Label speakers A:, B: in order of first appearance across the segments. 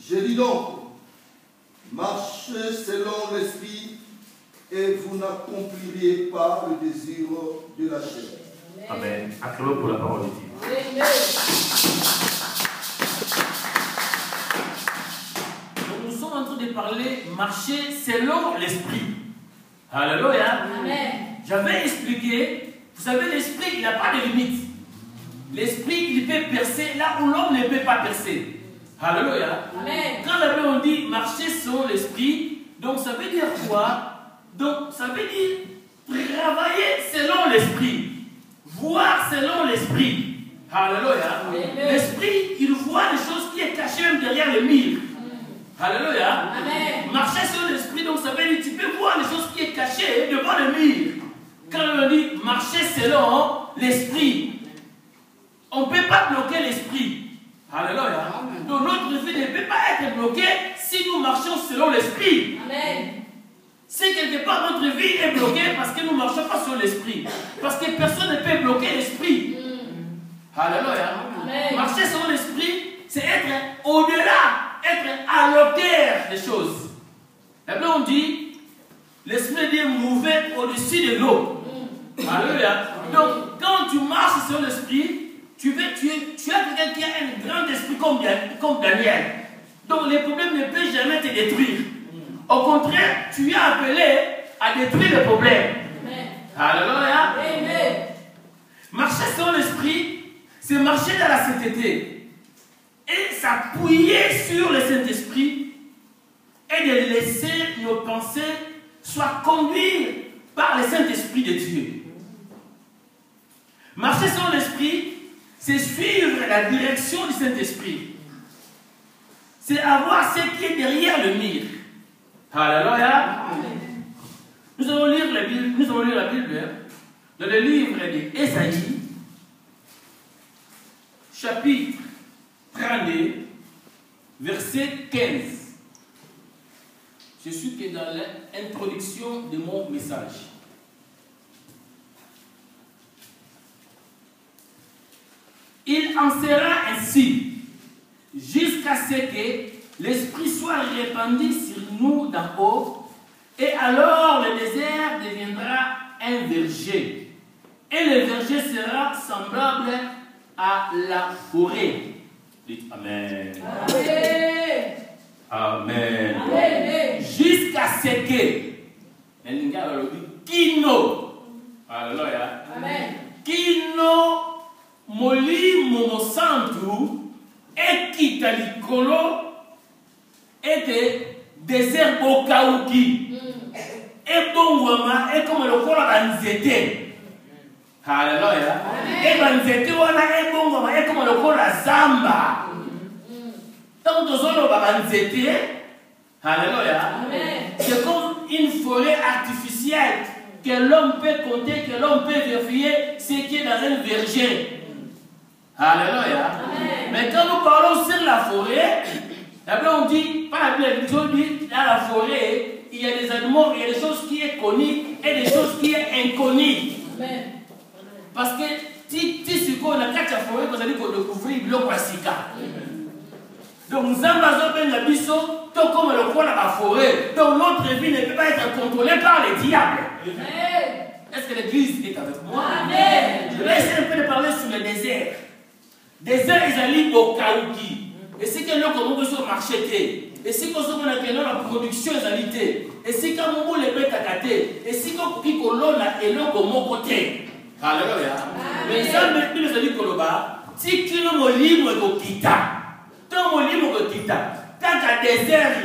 A: Je dis donc, marchez selon l'esprit et vous n'accompliriez pas le désir de la chair.
B: Amen. Acclamons pour la parole de Dieu.
C: Amen.
D: Donc nous sommes en train de parler marcher selon l'esprit. Alléluia.
C: Amen.
D: J'avais expliqué, vous savez, l'esprit, il n'a pas de limite. L'esprit, il peut percer là où l'homme ne peut pas percer. Alléluia.
C: Amen.
D: Quand la Bible on dit marcher selon l'esprit, donc ça veut dire quoi? Donc ça veut dire travailler selon l'esprit. Voir selon l'esprit. Alléluia. L'esprit, il voit des choses qui sont cachées même derrière les murs. Alléluia.
C: Amen.
D: Marcher selon l'esprit, donc ça veut dire tu peux voir les choses qui sont cachées devant les murs. Quand on dit marcher selon l'esprit, on ne peut pas bloquer l'esprit. Alléluia. Donc notre vie ne peut pas être bloquée si nous marchons selon l'esprit.
C: Amen.
D: Si quelque part notre vie est bloquée parce que nous ne marchons pas sur l'esprit. Parce que personne ne peut bloquer l'esprit. Alléluia.
C: Amen.
D: Marcher selon l'esprit, c'est être au-delà, être à l'auteur des choses. Et puis on dit, l'esprit dit mouver au-dessus de l'eau. Alléluia. Donc quand tu marches sur l'esprit, tu as quelqu'un qui a un grand esprit comme Daniel. Donc les problèmes ne peuvent jamais te détruire. Au contraire, tu es appelé à détruire les problèmes. Alléluia.
C: Amen.
D: Marcher sur l'esprit, c'est marcher dans la sainteté. Et s'appuyer sur le Saint-Esprit et de laisser nos pensées soient conduites par le Saint-Esprit de Dieu. Marcher sur l'esprit, c'est suivre la direction du Saint-Esprit. C'est avoir ce qui est derrière le mur. Alléluia. Nous allons lire la Bible dans le livre d'Ésaïe, chapitre 32, verset 15. Je suis que dans l'introduction de mon message. Il en sera ainsi jusqu'à ce que l'Esprit soit répandu sur nous d'en haut, et alors le désert deviendra un verger, et le verger sera semblable à la forêt. Dites Amen.
C: Amen.
D: Amen.
C: Amen.
D: Jusqu'à ce que Kino. Alléluia.
C: Amen.
D: Kino molimo mosantu ekita likolo ete désert bokauki ebongwama ekoma lokola banzete. Alléluia. Et banzete wana ebongwama ekoma lokola zamba. Donc nous avons banzete. Alléluia. C'est comme une forêt artificielle que l'homme peut compter, que l'homme peut vérifier ce qui est dans un verger. Alléluia. Mais quand nous parlons sur la forêt, d'abord on dit, par la Bible, Dieu dit, dans la forêt, il y a des animaux, il y a des choses qui sont connues et des choses qui sont inconnues. Parce que si on a quatre forêts, vous allez découvrir le Kwasika. Donc nous avons besoin de biso, tout comme le coin de la forêt. Donc notre vie ne peut pas être contrôlée par les diables. Est-ce que l'église est avec moi?
C: Amen.
D: Je vais essayer un peu de parler sur le désert. Désert, ils allaient au Kaouki. Et c'est que nous, comme on veut marcher, et si qu'on a la production, ils allaient. Et si qu'on a les bêtes à cater, et si qu'on a et l'eau comme mon côté. Alléluia. Mais ça, nous allons Koloba, si qu'on a libre de Kita. Tant mon libre de Kita. Tant qu'à désert,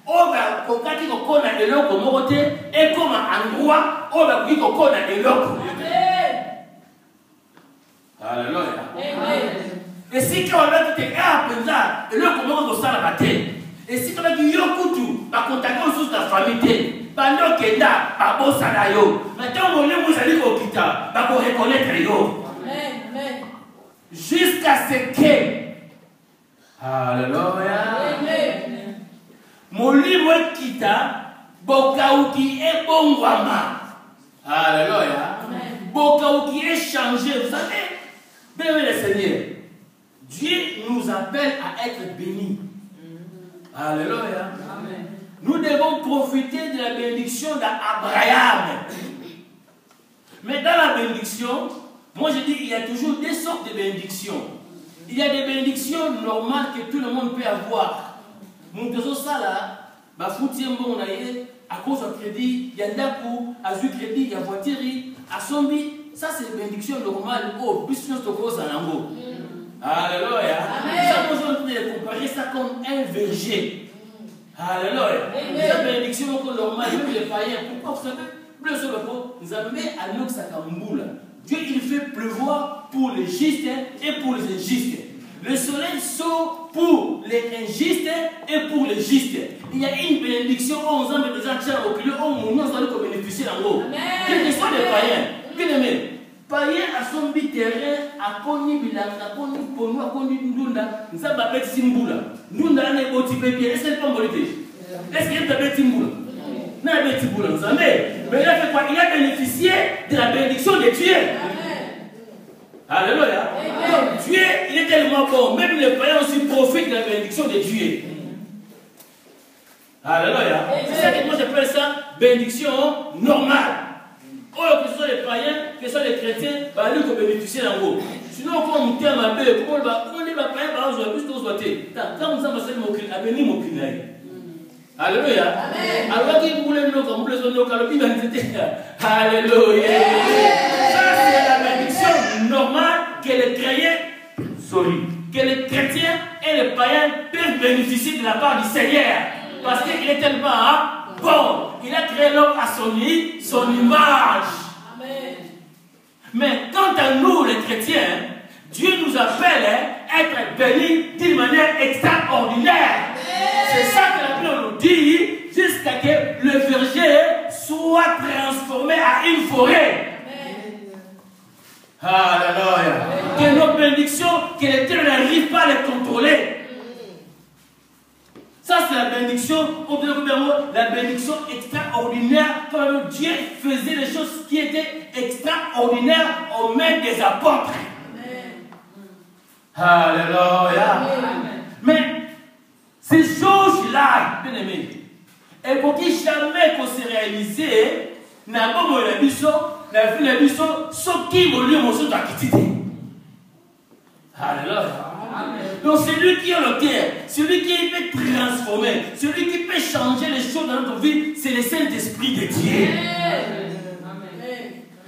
D: on va kokati kokona de l'eau comme mon côté, et comme un endroit, on va kokona de l'eau. Alléluia. Et si on a dit que l'eau comment on s'en va. Et si on a dit yokutu, va contacter aux la famille. Pendant que là, va bon salayo. Maintenant, mon libre vous allez au Kita, va vous reconnaître yo. Jusqu'à ce que. Alléluia. Molimo kita bokauki e bongwama. Alléluia. Bokauki est changé. Vous savez, bien le Seigneur, Dieu nous appelle à être bénis. Alléluia. Nous devons profiter de la bénédiction d'Abraham. Mais dans la bénédiction, moi je dis qu'il y a toujours deux sortes de bénédictions. Il y a des bénédictions normales que tout le monde peut avoir. Mon réseau ça là, ma foutien bon à cause du crédit, il y a d'acoup, à du crédit, il y a voiture, à sombi. Ça c'est une bénédiction normale. Oh, business de cause à l'ango. Alléluia. Ça nous on comparer ça comme un verger. Alléluia. C'est une bénédiction normale, même les païens. Pourquoi vous savez? Nous avons mis à nous sa camboule. Dieu il fait pleuvoir pour les justes et pour les injustes. Le soleil sort pour les injustes et pour les justes. Il y a une bénédiction, on nous a mis des gens au client, on nous a bénéficié en haut. Quels que soient les païens, bien aimé, païen à son terrain, à Koni Bilanga, à Koni Pono, à Koni Ndunda, nous avons appelé Simboula. Ndunda n'est pas typé bien, est-ce qu'elle peut m'boliter? Est-ce qu'elle peut appelé Simboula? Non, mais il a fait quoi? Il a bénéficié de la bénédiction de Dieu. Alléluia. Donc Dieu, il est tellement bon. Même les païens aussi profitent de la bénédiction de Dieu. Alléluia. C'est ça que moi j'appelle ça bénédiction normale. Oh, que ce soit les païens, que ce soit les chrétiens, bah lui qu'on bénéficie en haut. Sinon, quand on tient ma belle, comment on dit ma païen, bah on se plus qu'on soit té. Quand on s'en va mon cri, à bénir mon cri. Alléluia. Alors qu'il voulait nous comme les autres, alléluia. Ça c'est la bénédiction normale que les chrétiens et les païens peuvent bénéficier de la part du Seigneur. Parce qu'il est tellement bon. Il a créé l'homme à son image. Mais quant à nous les chrétiens, Dieu nous appelle à être bénis d'une manière extraordinaire. C'est ça que la Bible nous dit, jusqu'à que le verger soit transformé à une forêt. Alléluia. Que nos bénédictions, que l'Éternel n'arrive pas à les contrôler. Ça, c'est la bénédiction, la bénédiction extraordinaire, comme Dieu faisait les choses qui étaient extraordinaires aux mains des apôtres. Alléluia. Mais ces choses-là, bien aimé, et pour qu'ils jamais qu'on se réalise, n'a pas mon abisso, n'a vu l'abisso, ce qui m'a lu mon son d'activité. Alléluia. Donc celui qui a le cœur, celui qui peut transformer, celui qui peut changer les choses dans notre vie, c'est le Saint-Esprit de Dieu.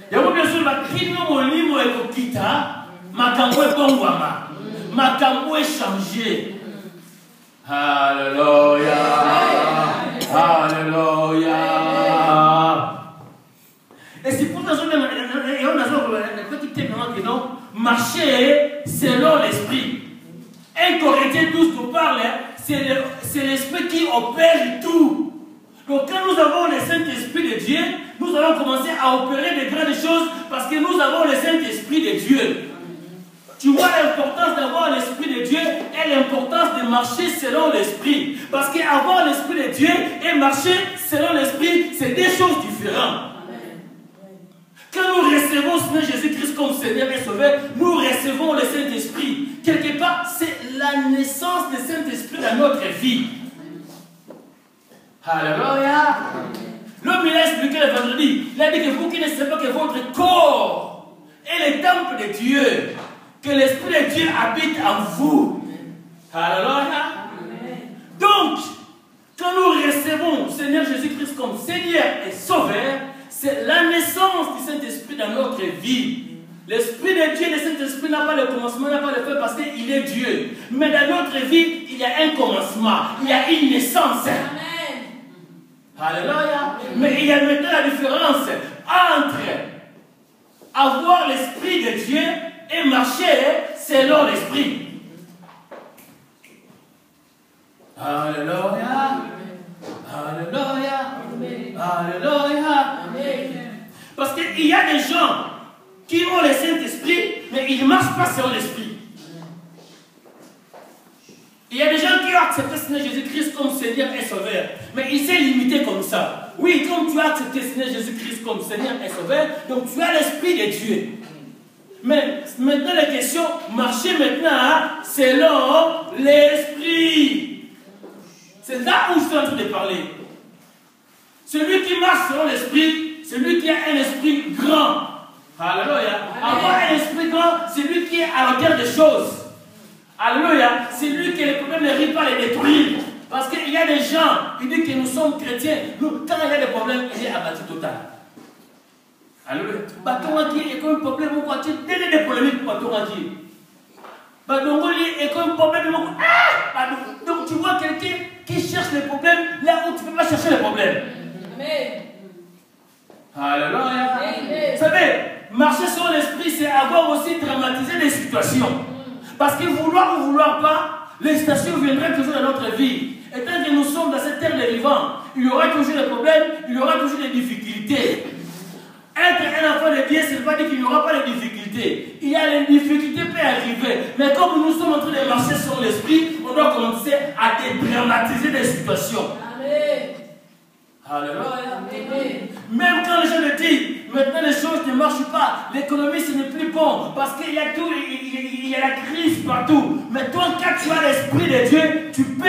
D: Il y a bien sûr la crime mon livre et le kita, ma cambo est bon ma cambo est changé. Alléluia. Alléluia. Et c'est pour ça que nous marcher selon l'esprit. 1 Corinthiens 12 nous parle, c'est l'esprit qui opère tout. Donc quand nous avons le Saint-Esprit de Dieu, nous allons commencer à opérer de grandes choses parce que nous avons le Saint-Esprit de Dieu. Tu vois l'importance d'avoir l'Esprit de Dieu et l'importance de marcher selon l'Esprit. Parce qu'avoir l'Esprit de Dieu et marcher selon l'Esprit, c'est deux choses différentes. Quand nous recevons Seigneur Jésus-Christ comme Seigneur et Sauveur, nous recevons le Saint-Esprit. Quelque part, c'est la naissance du Saint-Esprit dans notre vie. Alléluia. L'homme il a expliqué le vendredi. Il a dit que vous qui ne savez pas que votre corps est le temple de Dieu, que l'Esprit de Dieu habite en vous. Alléluia. Donc, quand nous recevons Seigneur Jésus-Christ comme Seigneur et Sauveur, c'est la naissance du Saint-Esprit dans notre vie. L'Esprit de Dieu, le Saint-Esprit n'a pas le commencement, n'a pas le fait parce qu'il est Dieu. Mais dans notre vie, il y a un commencement, il y a une naissance. Amen. Alléluia. Mais il y a maintenant la différence entre avoir l'Esprit de Dieu et marcher selon l'Esprit. Alléluia. Alléluia. Alléluia. Parce qu'il y a des gens qui ont le Saint-Esprit, mais ils ne marchent pas selon l'Esprit. Il y a des gens qui ont accepté Seigneur Jésus-Christ comme Seigneur et Sauveur, mais il s'est limité comme ça. Oui, comme tu as accepté Seigneur Jésus-Christ comme Seigneur et Sauveur, donc tu as l'Esprit de Dieu. Mais maintenant la question, marcher maintenant selon l'Esprit. C'est là où je suis en train de parler. Celui qui marche selon l'esprit, c'est lui qui a un esprit grand. Alléluia. Avoir un esprit grand, c'est lui qui est à l'auteur des choses. Alléluia. C'est lui qui les problèmes n'arrive pas à les détruire. Parce qu'il y a des gens, ils disent que nous sommes chrétiens. Nous, quand il y a des problèmes, il est abattu total. Alléluia. Batongi est comme un problème ou quoi? Tu as des polémiques pour Batongi. Badongoli est comme un problème. Donc tu vois quelqu'un qui cherche les problèmes là où tu ne peux pas chercher les problèmes.
C: Amen.
D: Alléluia.
C: Amen.
D: Vous savez, marcher sur l'esprit, c'est avoir aussi dramatisé des situations. Parce que vouloir ou vouloir pas, les situations viendraient toujours dans notre vie. Et tant que nous sommes dans cette terre des vivants, il y aura toujours des problèmes, il y aura toujours des difficultés. Être un enfant de Dieu, ce n'est pas dire qu'il n'y aura pas de difficultés. Il y a les difficultés qui peuvent arriver. Mais comme nous sommes en train de marcher sur l'esprit, on doit commencer à dédramatiser des situations.
C: Amen.
D: Alléluia.
C: Amen.
D: Même quand les gens le disent, maintenant les choses ne marchent pas, l'économie ce n'est plus bon, parce qu'il y a tout, il y a la crise partout. Mais toi, quand tu as l'esprit de Dieu, tu peux